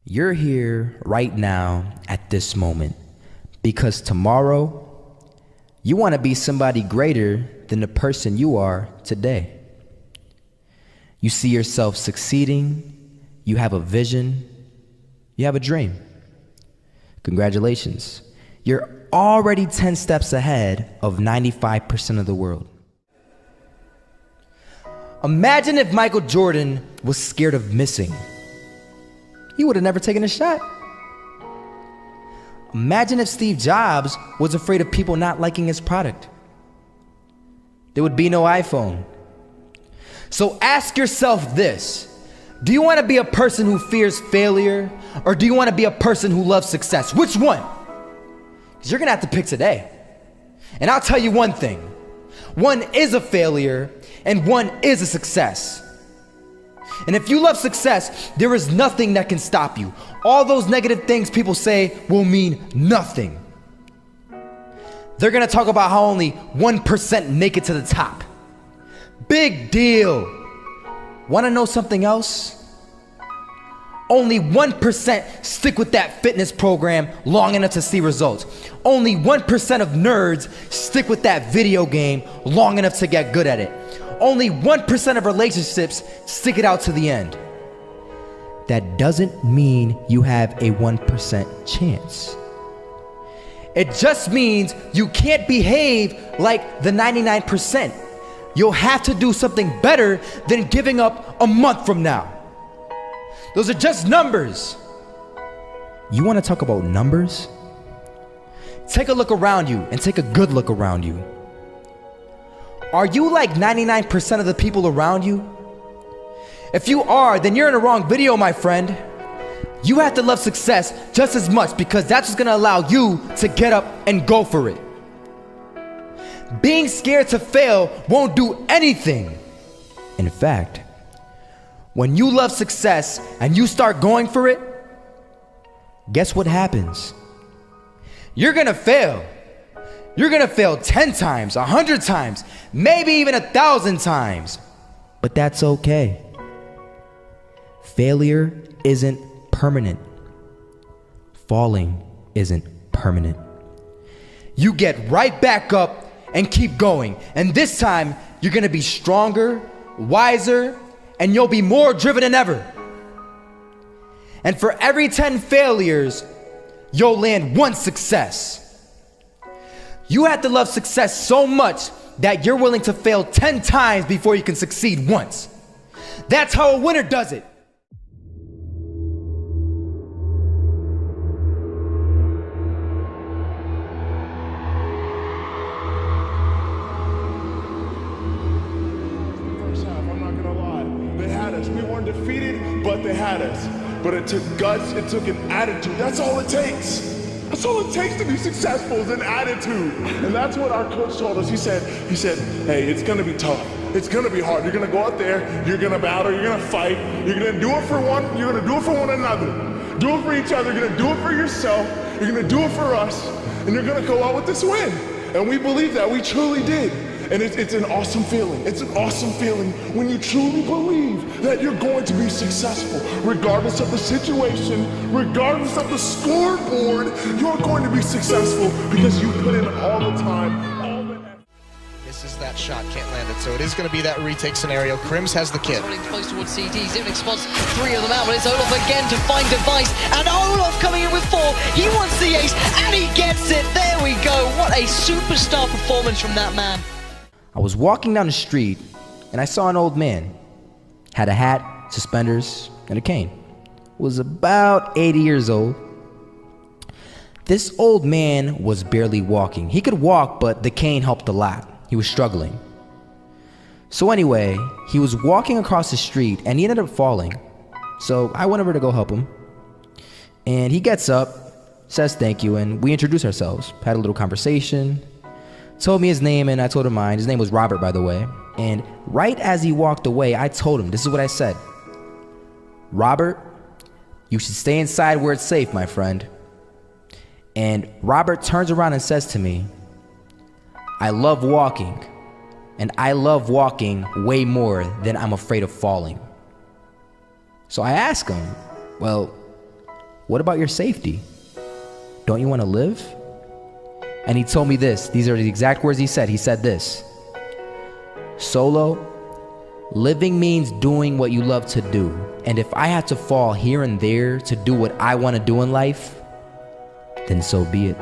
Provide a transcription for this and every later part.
You're here right now at this moment because tomorrow you want to be somebody greater than the person you are today. You see yourself succeeding, you have a vision, you have a dream. Congratulations. You're already 10 steps ahead of 95% of the world. Imagine if Michael Jordan was scared of missing. He would have never taken a shot. Imagine if Steve Jobs was afraid of people not liking his product. There would be no iPhone. So ask yourself this: do you want to be a person who fears failure, or do you want to be a person who loves success? Which one? Because you're gonna have to pick today. And I'll tell you one thing: one is a failure and one is a success. And if you love success, there is nothing that can stop you. All those negative things people say will mean nothing. They're gonna talk about how only 1% make it to the top. Big deal. Wanna know something else? Only 1% stick with that fitness program long enough to see results. Only 1% of nerds stick with that video game long enough to get good at it. Only 1% of relationships stick it out to the end. That doesn't mean you have a 1% chance. It just means you can't behave like the 99%. You'll have to do something better than giving up a month from now. Those are just numbers. You want to talk about numbers? Take a look around you and take a good look around you. Are you like 99% of the people around you? If you are, then you're in the wrong video, my friend. You have to love success just as much, because that's what's gonna allow you to get up and go for it. Being scared to fail won't do anything. In fact, when you love success and you start going for it, guess what happens? You're gonna fail. You're gonna fail 10 times, 100 times, maybe even 1,000 times. But that's okay. Failure isn't permanent. Falling isn't permanent. You get right back up and keep going. And this time, you're gonna be stronger, wiser, and you'll be more driven than ever. And for every 10 failures, you'll land one success. You have to love success so much that you're willing to fail 10 times before you can succeed once. That's how a winner does it. First half, I'm not gonna lie. They had us. We weren't defeated, but they had us. But it took guts, it took an attitude. That's all it takes. That's all it takes to be successful, is an attitude. And that's what our coach told us. He said, hey, it's gonna be tough. It's gonna be hard. You're gonna go out there, you're gonna battle, you're gonna fight, you're gonna do it for one, you're gonna do it for one another. Do it for each other, you're gonna do it for yourself, you're gonna do it for us, and you're gonna go out with this win. And we believe that, we truly did. And it's an awesome feeling. It's an awesome feeling when you truly believe that you're going to be successful. Regardless of the situation, regardless of the scoreboard, you're going to be successful because you put in all the time, all the effort. This is that shot, can't land it, so it is going to be that retake scenario. Krims has the kid. Running close towards CT, Zivnik spots 3 of them out, but it's Olof again to find Device, and Olof coming in with 4, he wants the ace, and he gets it, there we go, what a superstar performance from that man. I was walking down the street and I saw an old man. Had a hat, suspenders, and a cane. Was about 80 years old. This old man was barely walking. He could walk, but the cane helped a lot. He was struggling. So anyway, he was walking across the street and he ended up falling. So I went over to go help him. And he gets up, says thank you, and we introduced ourselves. Had a little conversation. Told me his name and I told him mine. His name was Robert, by the way. And right as he walked away, I told him, this is what I said: Robert, you should stay inside where it's safe, my friend. And Robert turns around and says to me, I love walking, and I love walking way more than I'm afraid of falling. So I ask him, well, what about your safety? Don't you want to live? And he told me this. These are the exact words he said. He said this: Solo, living means doing what you love to do. And if I had to fall here and there to do what I want to do in life, then so be it.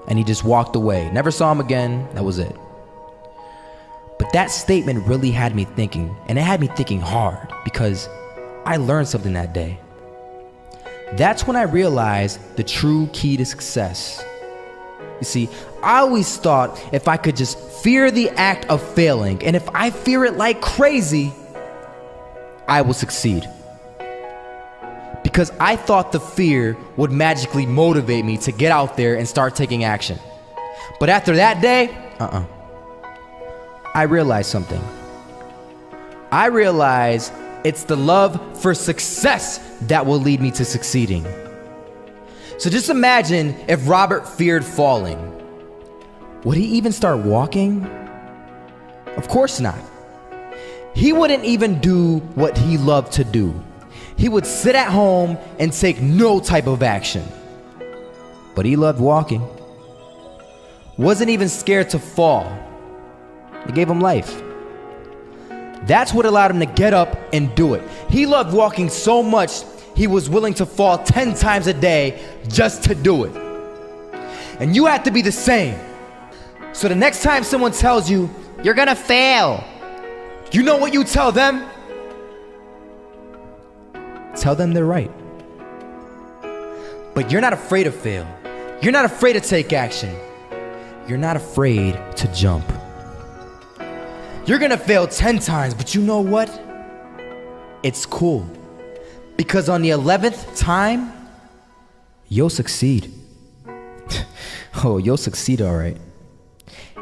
And he just walked away. Never saw him again. That was it. But that statement really had me thinking, and it had me thinking hard, because I learned something that day. That's when I realized the true key to success. You see, I always thought if I could just fear the act of failing, and if I fear it like crazy, I will succeed. Because I thought the fear would magically motivate me to get out there and start taking action. But after that day, I realized something. I realized it's the love for success that will lead me to succeeding. So just imagine if Robert feared falling. Would he even start walking? Of course not. He wouldn't even do what he loved to do. He would sit at home and take no type of action. But he loved walking. Wasn't even scared to fall. It gave him life. That's what allowed him to get up and do it. He loved walking so much, he was willing to fall 10 times a day just to do it. And you have to be the same. So the next time someone tells you, you're gonna fail, you know what you tell them? Tell them they're right. But you're not afraid to fail. You're not afraid to take action. You're not afraid to jump. You're gonna fail 10 times, but you know what? It's cool. Because on the 11th time, you'll succeed. Oh, you'll succeed all right.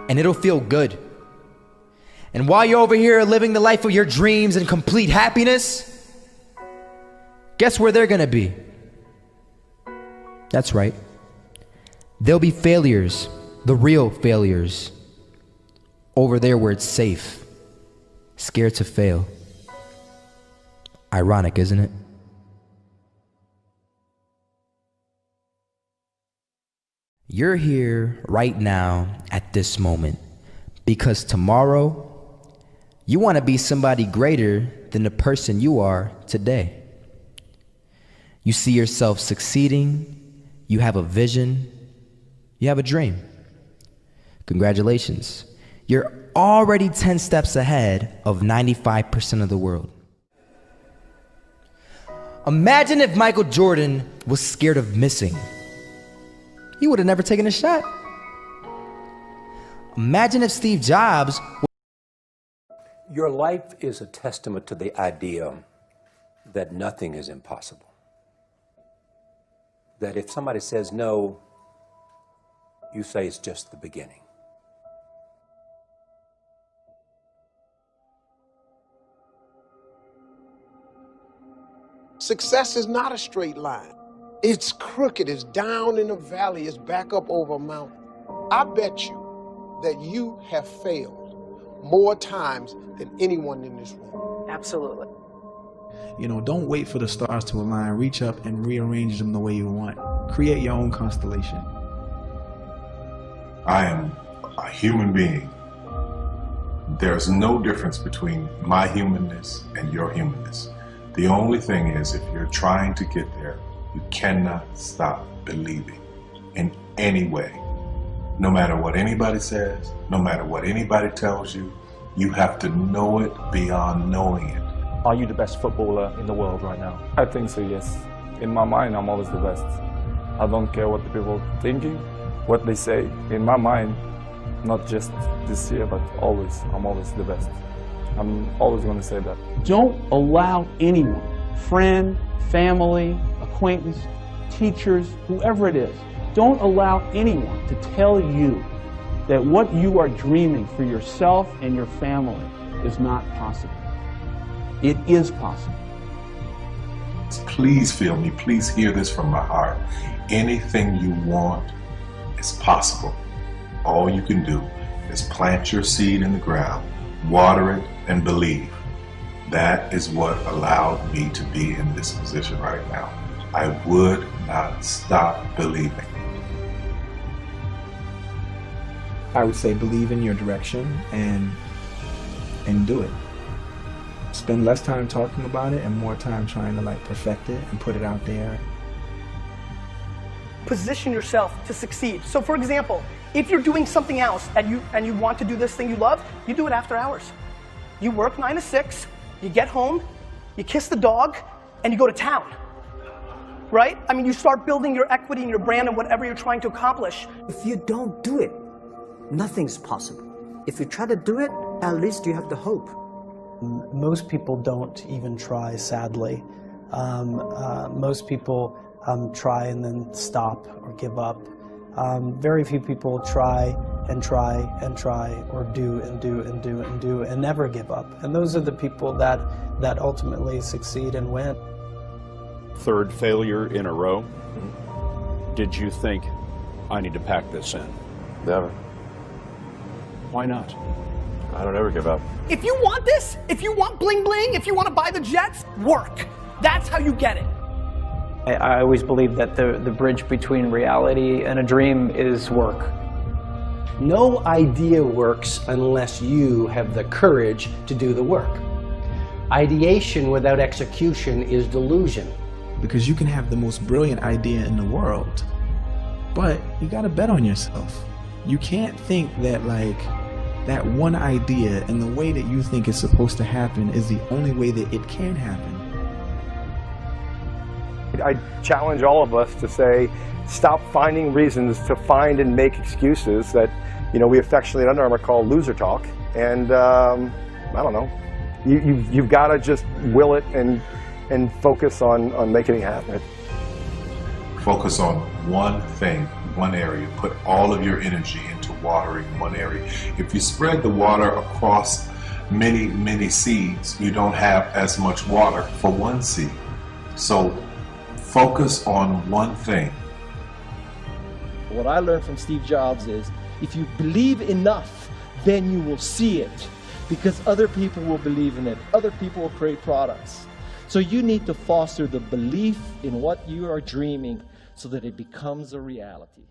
And it'll feel good. And while you're over here living the life of your dreams and complete happiness, guess where they're gonna be? That's right. They'll be failures, the real failures. Over there where it's safe, scared to fail. Ironic, isn't it? You're here right now at this moment because tomorrow you want to be somebody greater than the person you are today. You see yourself succeeding, you have a vision, you have a dream. Congratulations. You're already 10 steps ahead of 95% of the world. Imagine if Michael Jordan was scared of missing. He would have never taken a shot. Imagine if Steve Jobs... Your life is a testament to the idea that nothing is impossible. That if somebody says no, you say it's just the beginning. Success is not a straight line. It's crooked, it's down in a valley, it's back up over a mountain. I bet you that you have failed more times than anyone in this room. Absolutely. You know, don't wait for the stars to align. Reach up and rearrange them the way you want. Create your own constellation. I am a human being. There's no difference between my humanness and your humanness. The only thing is, if you're trying to get there, you cannot stop believing in any way. No matter what anybody says, no matter what anybody tells you, you have to know it beyond knowing it. Are you the best footballer in the world right now? I think so, yes. In my mind, I'm always the best. I don't care what the people are thinking, what they say. In my mind, not just this year, but always, I'm always the best. I'm always going to say that. Don't allow anyone, friend, family, acquaintance, teachers, whoever it is, don't allow anyone to tell you that what you are dreaming for yourself and your family is not possible. It is possible. Please feel me, please hear this from my heart. Anything you want is possible. All you can do is plant your seed in the ground, water it, and believe. That is what allowed me to be in this position right now. I would not stop believing. I would say believe in your direction and do it. Spend less time talking about it and more time trying to like perfect it and put it out there. Position yourself to succeed. So for example, if you're doing something else and you want to do this thing you love, you do it after hours. You work 9 to 6, you get home, you kiss the dog, and you go to town. Right? I mean, you start building your equity and your brand and whatever you're trying to accomplish. If you don't do it, nothing's possible. If you try to do it, at least you have the hope. Most people don't even try, sadly. Most people try and then stop or give up. Very few people try and try and try, or do and do and do and do and never give up. And those are the people that ultimately succeed and win. Third failure in a row. Did you think, I need to pack this in? Never. Why not? I don't ever give up. If you want this, if you want bling bling, if you want to buy the jets, work. That's how you get it. I always believe that the bridge between reality and a dream is work. No idea works unless you have the courage to do the work. Ideation without execution is delusion. Because you can have the most brilliant idea in the world, but you gotta bet on yourself. You can't think that like that one idea and the way that you think it's supposed to happen is the only way that it can happen. I challenge all of us to say, stop finding reasons to find and make excuses that, you know, we affectionately at Under Armour call loser talk. And I don't know, you've got to just will it and focus on making it happen. Focus on one thing, one area. Put all of your energy into watering one area. If you spread the water across many, many seeds, you don't have as much water for one seed. So focus on one thing. What I learned from Steve Jobs is, if you believe enough, then you will see it, because other people will believe in it. Other people will create products. So you need to foster the belief in what you are dreaming so that it becomes a reality.